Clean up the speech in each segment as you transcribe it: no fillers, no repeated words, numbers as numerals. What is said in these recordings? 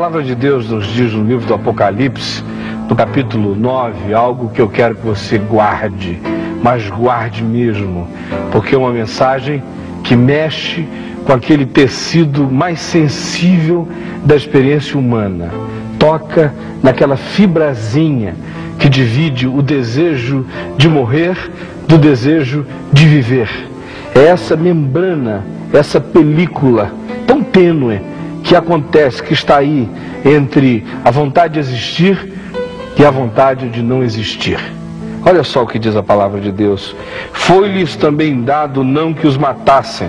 palavra de Deus nos diz no livro do Apocalipse, no capítulo 9, algo que eu quero que você guarde, mas guarde mesmo, porque é uma mensagem que mexe com aquele tecido mais sensível da experiência humana. Toca naquela fibrazinha que divide o desejo de morrer do desejo de viver. É essa membrana, essa película tão tênue que acontece, que está aí entre a vontade de existir e a vontade de não existir. Olha só o que diz a palavra de Deus. Foi-lhes também dado não que os matassem,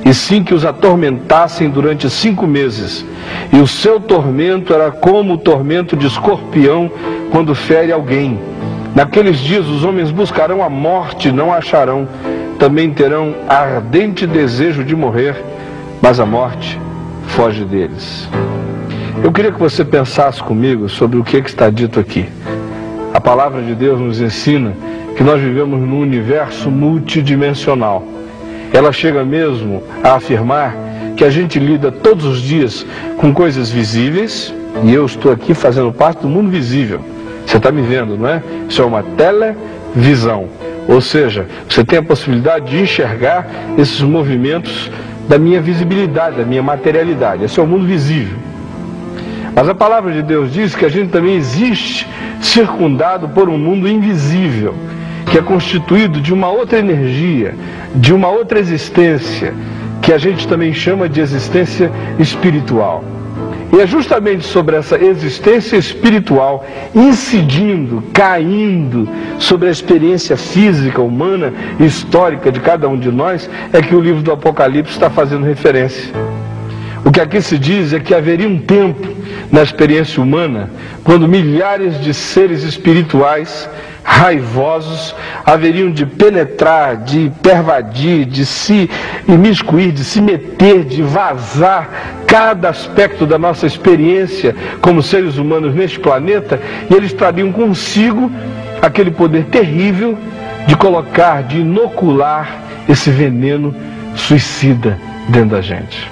e sim que os atormentassem durante 5 meses. E o seu tormento era como o tormento de escorpião quando fere alguém. Naqueles dias os homens buscarão a morte e não a acharão. Também terão ardente desejo de morrer, mas a morte foge deles. Eu queria que você pensasse comigo sobre o que está dito aqui. A palavra de Deus nos ensina que nós vivemos num universo multidimensional. Ela chega mesmo a afirmar que a gente lida todos os dias com coisas visíveis, e eu estou aqui fazendo parte do mundo visível. Você está me vendo, não é? Isso é uma televisão. Ou seja, você tem a possibilidade de enxergar esses movimentos da minha visibilidade, da minha materialidade. Esse é o mundo visível. Mas a palavra de Deus diz que a gente também existe circundado por um mundo invisível, que é constituído de uma outra energia, de uma outra existência, que a gente também chama de existência espiritual. E é justamente sobre essa existência espiritual, incidindo, caindo sobre a experiência física, humana e histórica de cada um de nós, é que o livro do Apocalipse está fazendo referência. O que aqui se diz é que haveria um tempo na experiência humana, quando milhares de seres espirituais raivosos haveriam de penetrar, de pervadir, de se imiscuir, de se meter, de vazar cada aspecto da nossa experiência como seres humanos neste planeta, e eles trariam consigo aquele poder terrível de colocar, de inocular esse veneno suicida dentro da gente.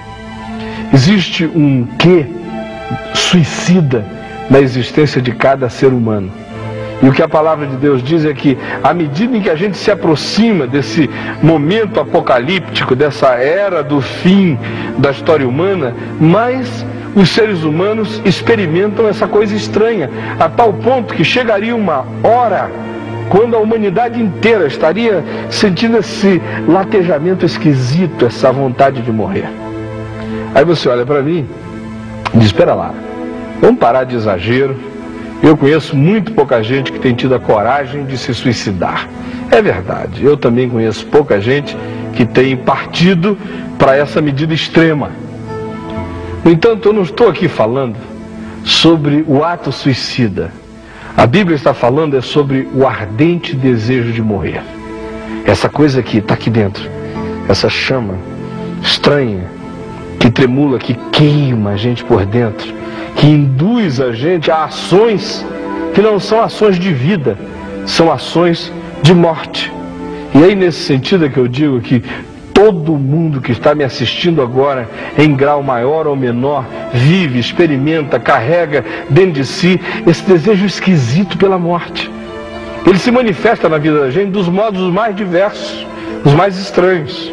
Existe um quê suicida na existência de cada ser humano. E o que a palavra de Deus diz é que, à medida em que a gente se aproxima desse momento apocalíptico, dessa era do fim da história humana, mais os seres humanos experimentam essa coisa estranha, a tal ponto que chegaria uma hora quando a humanidade inteira estaria sentindo esse latejamento esquisito, essa vontade de morrer. Aí você olha para mim e diz: espera lá, vamos parar de exagero. Eu conheço muito pouca gente que tem tido a coragem de se suicidar. É verdade, eu também conheço pouca gente que tem partido para essa medida extrema. No entanto, eu não estou aqui falando sobre o ato suicida. A Bíblia está falando sobre o ardente desejo de morrer. Essa coisa que está aqui dentro, essa chama estranha, que tremula, que queima a gente por dentro, que induz a gente a ações que não são ações de vida, são ações de morte. E aí, nesse sentido é que eu digo que todo mundo que está me assistindo agora, em grau maior ou menor, vive, experimenta, carrega dentro de si esse desejo esquisito pela morte. Ele se manifesta na vida da gente dos modos mais diversos, os mais estranhos.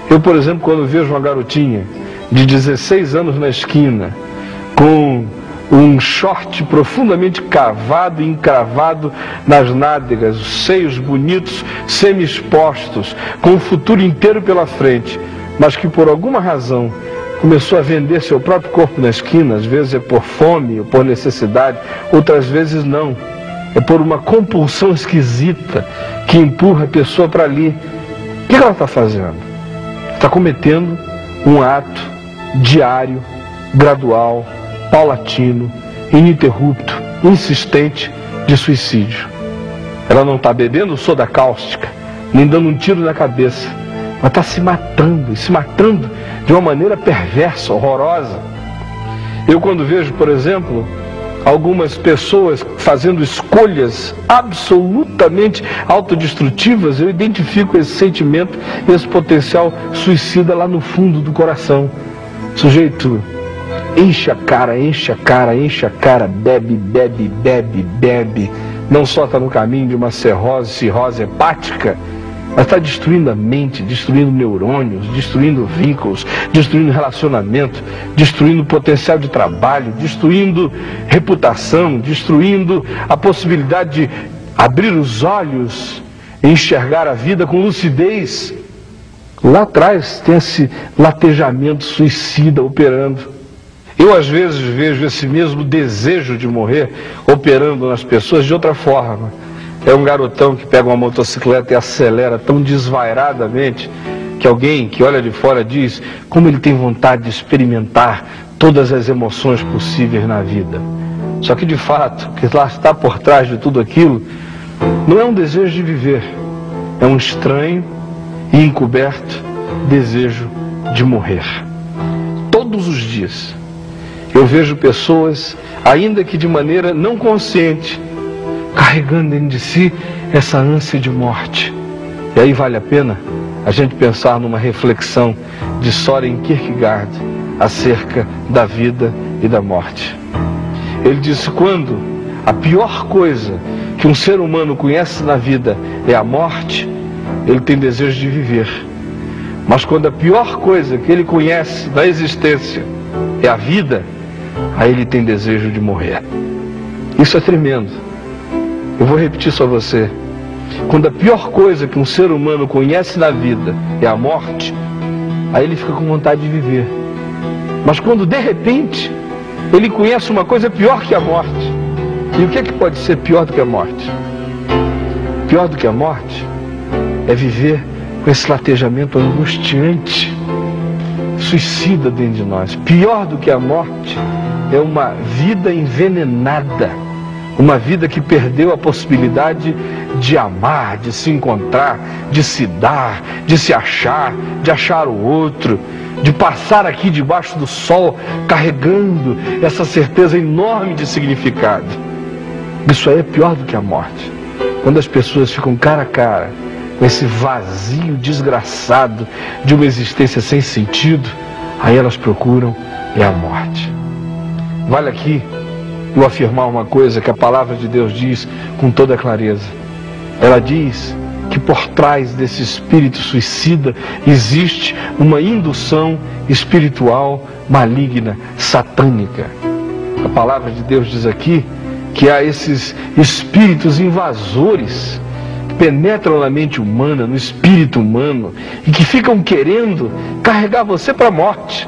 Eu, por exemplo, quando vejo uma garotinha de 16 anos na esquina, com um short profundamente cavado e encravado nas nádegas, os seios bonitos, semi-expostos, com o futuro inteiro pela frente, mas que por alguma razão começou a vender seu próprio corpo na esquina. Às vezes é por fome ou por necessidade, outras vezes não. É por uma compulsão esquisita que empurra a pessoa para ali. O que ela está fazendo? Está cometendo um ato diário, gradual, paulatino, ininterrupto, insistente de suicídio. Ela não está bebendo soda cáustica, nem dando um tiro na cabeça, mas está se matando, e se matando de uma maneira perversa, horrorosa. Eu, quando vejo, por exemplo, algumas pessoas fazendo escolhas absolutamente autodestrutivas, eu identifico esse sentimento, esse potencial suicida lá no fundo do coração. O sujeito enche a cara, enche a cara, enche a cara, bebe, bebe, bebe, bebe. Não só está no caminho de uma cirrose hepática, mas está destruindo a mente, destruindo neurônios, destruindo vínculos, destruindo relacionamento, destruindo potencial de trabalho, destruindo reputação, destruindo a possibilidade de abrir os olhos e enxergar a vida com lucidez. Lá atrás tem esse latejamento suicida operando. Eu às vezes vejo esse mesmo desejo de morrer operando nas pessoas de outra forma. É um garotão que pega uma motocicleta e acelera tão desvairadamente que alguém que olha de fora diz como ele tem vontade de experimentar todas as emoções possíveis na vida. Só que de fato, o que lá está por trás de tudo aquilo não é um desejo de viver, é um estranho e encoberto desejo de morrer. Todos os dias eu vejo pessoas, ainda que de maneira não consciente, carregando dentro de si essa ânsia de morte. E aí vale a pena a gente pensar numa reflexão de Søren Kierkegaard acerca da vida e da morte. Ele disse: quando a pior coisa que um ser humano conhece na vida é a morte, ele tem desejo de viver. Mas quando a pior coisa que ele conhece da existência é a vida, aí ele tem desejo de morrer. Isso é tremendo. Eu vou repetir só você. Quando a pior coisa que um ser humano conhece na vida é a morte, aí ele fica com vontade de viver. Mas quando de repente ele conhece uma coisa pior que a morte, e o que é que pode ser pior do que a morte? Pior do que a morte é viver com esse latejamento angustiante, suicida dentro de nós. Pior do que a morte é uma vida envenenada, uma vida que perdeu a possibilidade de amar, de se encontrar, de se dar, de se achar, de achar o outro, de passar aqui debaixo do sol carregando essa certeza enorme de significado. Isso aí é pior do que a morte. Quando as pessoas ficam cara a cara com esse vazio desgraçado de uma existência sem sentido, aí elas procuram a morte. Vale aqui eu afirmar uma coisa que a palavra de Deus diz com toda clareza. Ela diz que por trás desse espírito suicida existe uma indução espiritual maligna, satânica. A palavra de Deus diz aqui que há esses espíritos invasores que penetram na mente humana, no espírito humano, e que ficam querendo carregar você para a morte,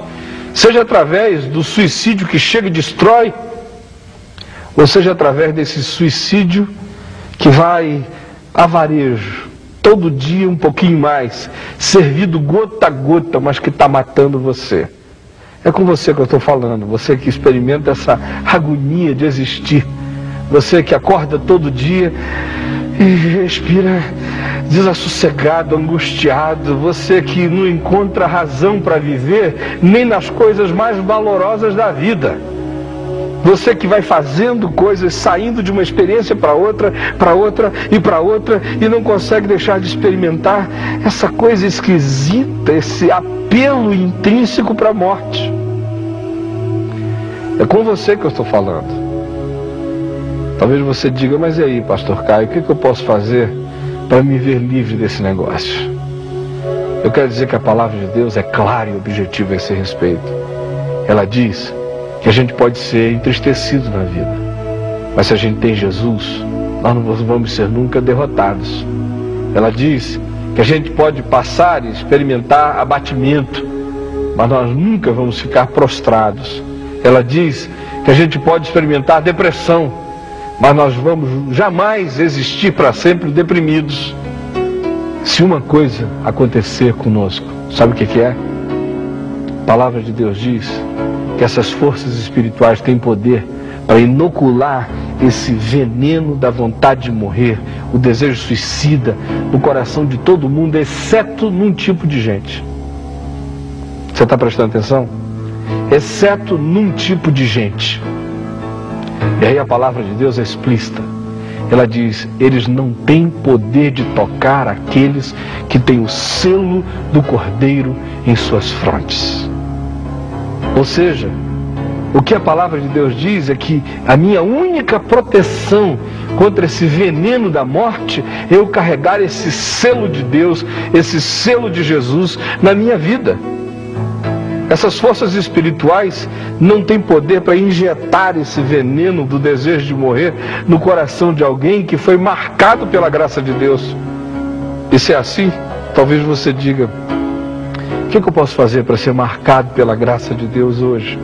seja através do suicídio que chega e destrói, ou seja através desse suicídio que vai a varejo, todo dia um pouquinho mais, servido gota a gota, mas que está matando você. É com você que eu estou falando, você que experimenta essa agonia de existir, você que acorda todo dia e respira desassossegado, angustiado, você que não encontra razão para viver nem nas coisas mais valorosas da vida. Você que vai fazendo coisas, saindo de uma experiência para outra, para outra e para outra, e não consegue deixar de experimentar essa coisa esquisita, esse apelo intrínseco para a morte. É com você que eu estou falando. Talvez você diga: mas e aí, pastor Caio, o que eu posso fazer para me ver livre desse negócio? Eu quero dizer que a palavra de Deus é clara e objetiva a esse respeito. Ela diz que a gente pode ser entristecido na vida, mas se a gente tem Jesus, nós não vamos ser nunca derrotados. Ela diz que a gente pode passar e experimentar abatimento, mas nós nunca vamos ficar prostrados. Ela diz que a gente pode experimentar depressão, mas nós vamos jamais existir para sempre deprimidos. Se uma coisa acontecer conosco, sabe o que é? A palavra de Deus diz que essas forças espirituais têm poder para inocular esse veneno da vontade de morrer, o desejo suicida no coração de todo mundo, exceto num tipo de gente. Você está prestando atenção? Exceto num tipo de gente. E aí a palavra de Deus é explícita. Ela diz: eles não têm poder de tocar aqueles que têm o selo do Cordeiro em suas frontes. Ou seja, O que a palavra de Deus diz é que a minha única proteção contra esse veneno da morte é eu carregar esse selo de Deus, esse selo de Jesus na minha vida. Essas forças espirituais não têm poder para injetar esse veneno do desejo de morrer no coração de alguém que foi marcado pela graça de Deus. E se é assim, talvez você diga: o que eu posso fazer para ser marcado pela graça de Deus hoje?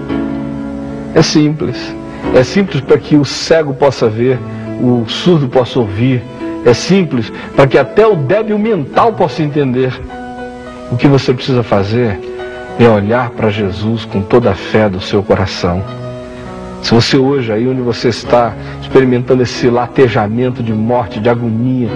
É simples. É simples para que o cego possa ver, o surdo possa ouvir. É simples para que até o débil mental possa entender. O que você precisa fazer é olhar para Jesus com toda a fé do seu coração. Se você hoje, aí onde você está, experimentando esse latejamento de morte, de agonia,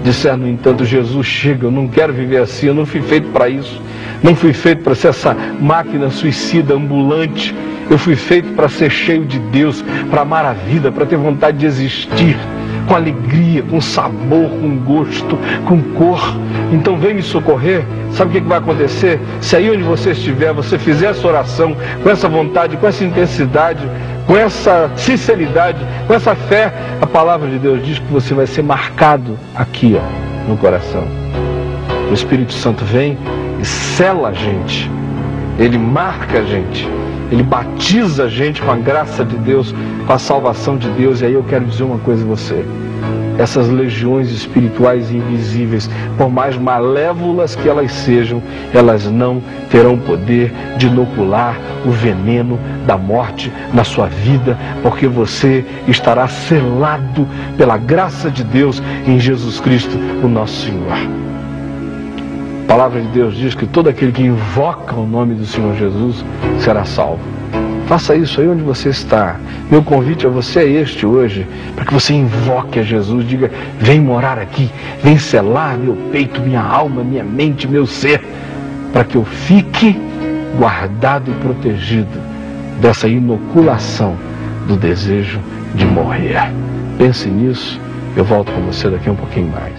disser, no entanto, Jesus, chega, eu não quero viver assim, eu não fui feito para isso. Não fui feito para ser essa máquina suicida ambulante. Eu fui feito para ser cheio de Deus, para amar a vida, para ter vontade de existir, com alegria, com sabor, com gosto, com cor. Então vem me socorrer. Sabe o que vai acontecer? Se aí onde você estiver, você fizer essa oração com essa vontade, com essa intensidade, com essa sinceridade, com essa fé, a palavra de Deus diz que você vai ser marcado aqui, ó, no coração. O Espírito Santo vem e sela a gente. Ele marca a gente. Ele batiza a gente com a graça de Deus, com a salvação de Deus. E aí eu quero dizer uma coisa a você: essas legiões espirituais invisíveis, por mais malévolas que elas sejam, elas não terão poder de inocular o veneno da morte na sua vida, porque você estará selado pela graça de Deus em Jesus Cristo, o nosso Senhor. A palavra de Deus diz que todo aquele que invoca o nome do Senhor Jesus será salvo. Faça isso aí onde você está. Meu convite a você é este hoje, para que você invoque a Jesus, diga: vem morar aqui, vem selar meu peito, minha alma, minha mente, meu ser, para que eu fique guardado e protegido dessa inoculação do desejo de morrer. Pense nisso, eu volto com você daqui a um pouquinho mais.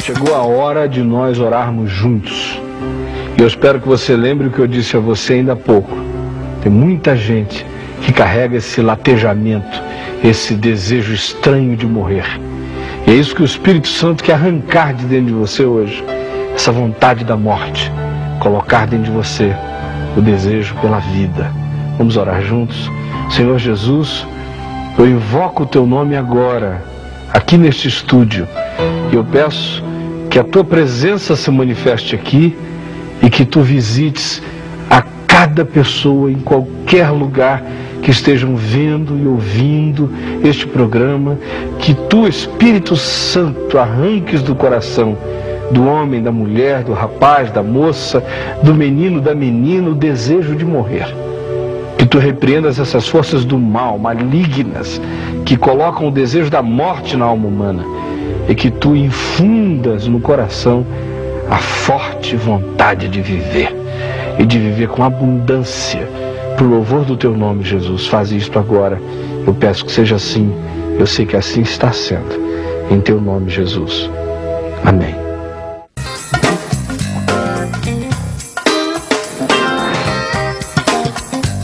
Chegou a hora de nós orarmos juntos. E eu espero que você lembre o que eu disse a você ainda há pouco. Tem muita gente que carrega esse latejamento, esse desejo estranho de morrer. E é isso que o Espírito Santo quer arrancar de dentro de você hoje. Essa vontade da morte. Colocar dentro de você o desejo pela vida. Vamos orar juntos? Senhor Jesus, eu invoco o Teu nome agora, aqui neste estúdio. E eu peço que a Tua presença se manifeste aqui e que Tu visites a cada pessoa em qualquer lugar que estejam vendo e ouvindo este programa, que Tu, Espírito Santo, arranques do coração do homem, da mulher, do rapaz, da moça, do menino, da menina, o desejo de morrer. Que Tu repreendas essas forças do mal, malignas, que colocam o desejo da morte na alma humana, e que Tu infundas no coração a forte vontade de viver, e de viver com abundância, para o louvor do Teu nome, Jesus. Faz isto agora, eu peço que seja assim, eu sei que assim está sendo, em Teu nome, Jesus. Amém.